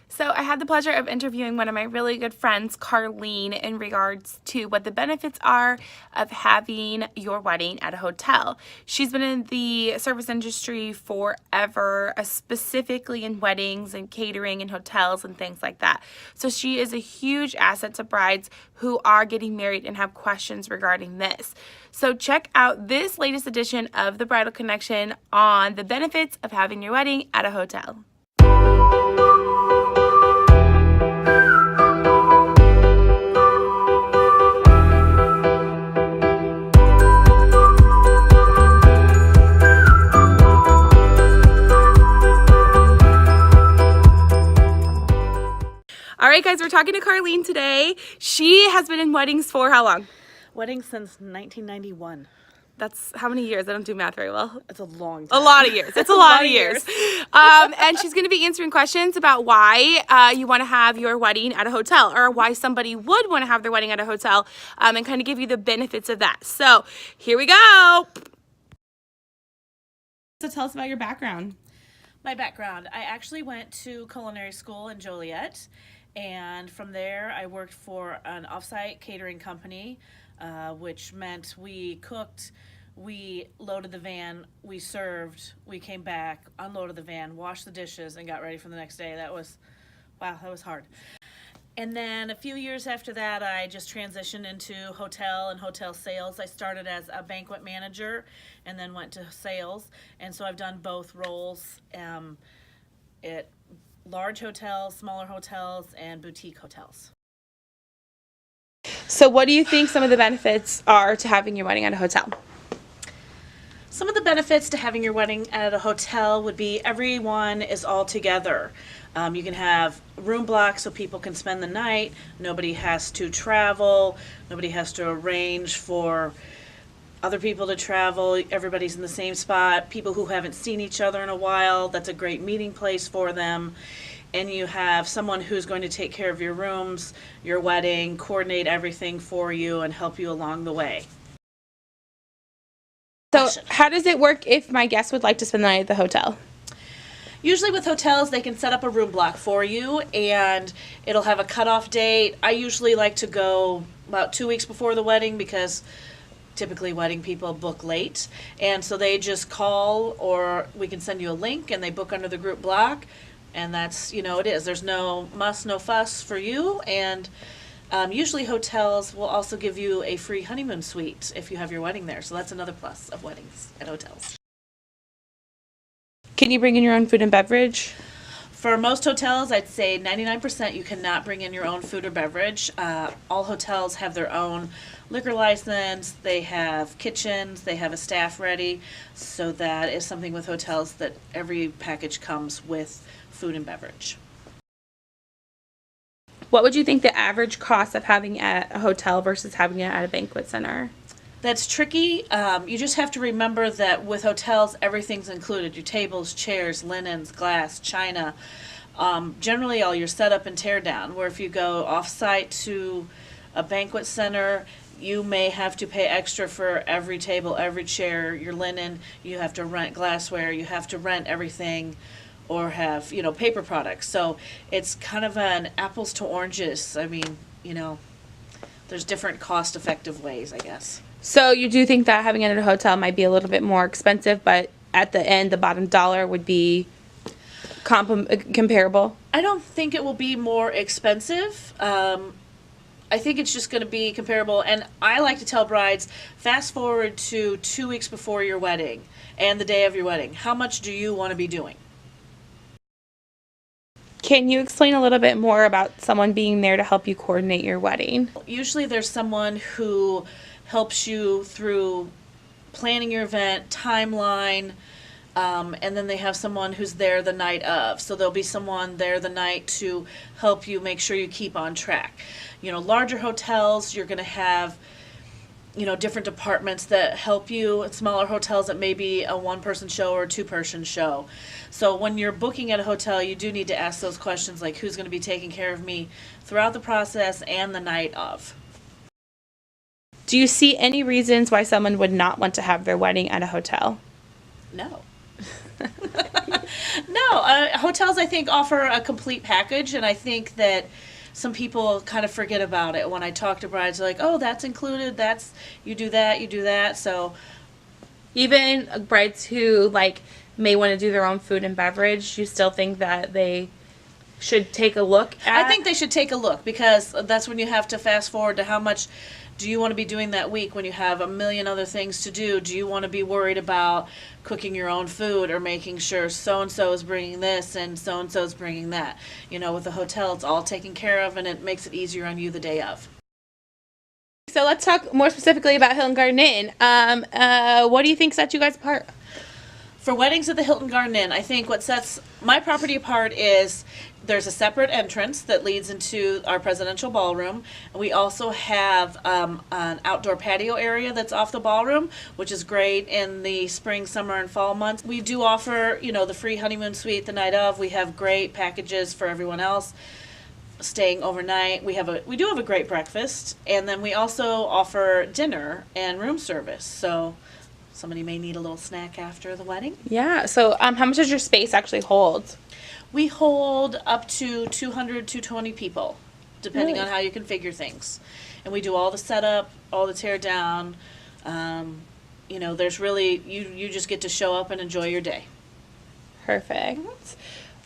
So I had the pleasure of interviewing one of my really good friends, Karleen, in regards to what the benefits are of having your wedding at a hotel. She's been in the service industry forever, specifically in weddings and catering and hotels and things like that. So she is a huge asset to brides who are getting married and have questions regarding this. So check out this latest edition of the Bridal Connection on the benefits of having your wedding at a hotel. All right, guys, we're talking to Karleen today. She has been in weddings for how long? Weddings since 1991. That's how many years? I don't do math very well. It's a long time. A lot of years. It's a lot of years. And she's going to be answering questions about why you want to have your wedding at a hotel, or why somebody would want to have their wedding at a hotel, and kind of give you the benefits of that. So here we go. So tell us about your background. My background, I actually went to culinary school in Joliet, and from there I worked for an offsite catering company, which meant we cooked, we loaded the van, we served, we came back, unloaded the van, washed the dishes, and got ready for the next day. That was hard. And then a few years after that, I just transitioned into hotel and hotel sales. I started as a banquet manager and then went to sales. And so I've done both roles at large hotels, smaller hotels, and boutique hotels. So what do you think some of the benefits are to having your wedding at a hotel? Some of the benefits to having your wedding at a hotel would be everyone is all together. You can have room blocks so people can spend the night. Nobody has to travel. Nobody has to arrange for other people to travel. Everybody's in the same spot. People who haven't seen each other in a while, that's a great meeting place for them. And you have someone who's going to take care of your rooms, your wedding, coordinate everything for you, and help you along the way. So how does it work if my guest would like to spend the night at the hotel? Usually with hotels, they can set up a room block for you, and it'll have a cutoff date. I usually like to go about 2 weeks before the wedding because typically wedding people book late. And so they just call, or we can send you a link, and they book under the group block. And that's, it is. There's no muss, no fuss for you. And usually hotels will also give you a free honeymoon suite if you have your wedding there. So that's another plus of weddings at hotels. Can you bring in your own food and beverage? For most hotels, I'd say 99% you cannot bring in your own food or beverage. All hotels have their own liquor license, they have kitchens, they have a staff ready. So that is something with hotels that every package comes with food and beverage. What would you think the average cost of having at a hotel versus having it at a banquet center? That's tricky. You just have to remember that with hotels, everything's included. Your tables, chairs, linens, glass, china. Generally all your setup and tear down. Where if you go off-site to a banquet center, you may have to pay extra for every table, every chair, your linen. You have to rent glassware. You have to rent everything, or have, paper products. So it's kind of an apples to oranges. I mean, there's different cost-effective ways, I guess. So you do think that having it at a hotel might be a little bit more expensive, but at the end, the bottom dollar would be comparable? I don't think it will be more expensive. I think it's just going to be comparable. And I like to tell brides, fast forward to 2 weeks before your wedding and the day of your wedding. How much do you want to be doing? Can you explain a little bit more about someone being there to help you coordinate your wedding? Usually there's someone who helps you through planning your event, timeline, and then they have someone who's there the night of. So there'll be someone there the night to help you make sure you keep on track. Larger hotels, you're going to have different departments that help you. At smaller hotels, it may be a one-person show or a two-person show. So when you're booking at a hotel, you do need to ask those questions like, who's going to be taking care of me throughout the process and the night of. Do you see any reasons why someone would not want to have their wedding at a hotel? No. No, hotels I think offer a complete package, and I think that some people kind of forget about it. When I talk to brides, they're like, "Oh, that's included. That's you do that, you do that." So Even brides who like may want to do their own food and beverage, you still think that they should take a look at? I think they should take a look, because that's when you have to fast forward to how much do you want to be doing that week when you have a million other things to do. Do you want to be worried about cooking your own food or making sure so-and-so is bringing this and so-and-so is bringing that? You know, with a hotel, it's all taken care of, and it makes it easier on you the day of. So let's talk more specifically about Hilton Garden Inn. What do you think sets you guys apart? For weddings at the Hilton Garden Inn, I think what sets my property apart is there's a separate entrance that leads into our presidential ballroom. We also have an outdoor patio area that's off the ballroom, which is great in the spring, summer, and fall months. We do offer, you know, the free honeymoon suite the night of. We have great packages for everyone else staying overnight. We do have a great breakfast, and then we also offer dinner and room service. So somebody may need a little snack after the wedding. Yeah. So how much does your space actually hold? We hold up to 200, 220 people, depending Really? on how you configure things. And we do all the setup, all the tear down. You know, there's really, you just get to show up and enjoy your day. Perfect.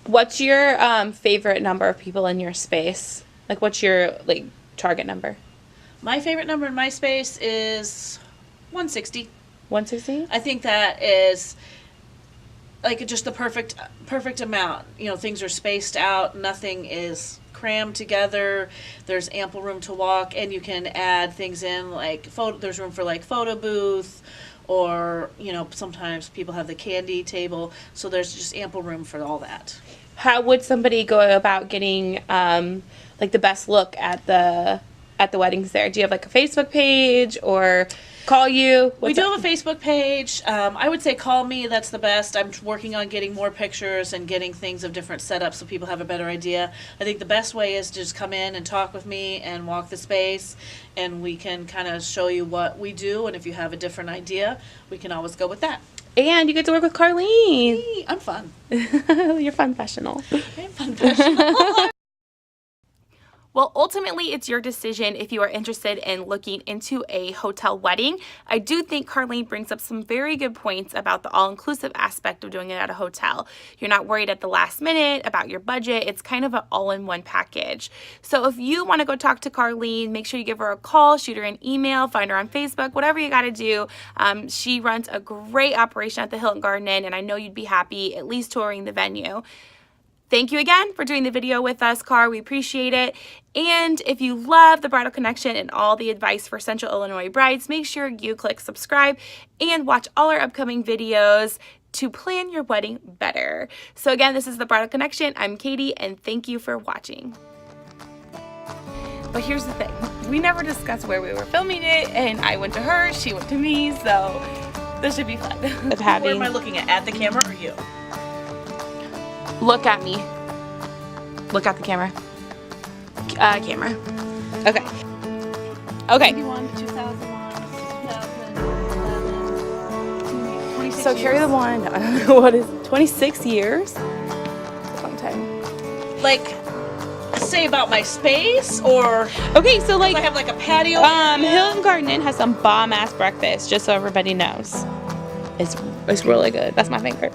What's your favorite number of people in your space? Like, what's your like target number? My favorite number in my space is 160. 160? I think that is like just the perfect amount. You know, things are spaced out, nothing is crammed together. There's ample room to walk, and you can add things in like there's room for like photo booth, or you know, sometimes people have the candy table, so there's just ample room for all that. How would somebody go about getting like the best look at the weddings there? Do you have like a Facebook page or call you? We do have a Facebook page. I would say call me. That's the best. I'm working on getting more pictures and getting things of different setups so people have a better idea. I think the best way is to just come in and talk with me and walk the space, and we can kind of show you what we do. And if you have a different idea, we can always go with that. And you get to work with Karleen. Hey, I'm fun. You're fun professional. I'm fun professional. Well, ultimately, it's your decision if you are interested in looking into a hotel wedding. I do think Karleen brings up some very good points about the all-inclusive aspect of doing it at a hotel. You're not worried at the last minute about your budget. It's kind of an all-in-one package. So if you want to go talk to Karleen, make sure you give her a call, shoot her an email, find her on Facebook, whatever you got to do. She runs a great operation at the Hilton Garden Inn, and I know you'd be happy at least touring the venue. Thank you again for doing the video with us, Car. We appreciate it. And if you love the Bridal Connection and all the advice for Central Illinois brides, make sure you click subscribe and watch all our upcoming videos to plan your wedding better. So again, this is the Bridal Connection. I'm Katie, and thank you for watching. But here's the thing. We never discussed where we were filming it, and I went to her, she went to me, so this should be fun. Where am I looking at the camera or you? Look at me. Look at the camera. Camera. Okay. Okay. 2001, 2011, 26 So carry the years. wand. What is it? 26 years? That's a long time. Like, say about my space, or Okay, so like I have like a patio. Hilton Garden Inn has some bomb ass breakfast, just so everybody knows. It's really good. That's my favorite.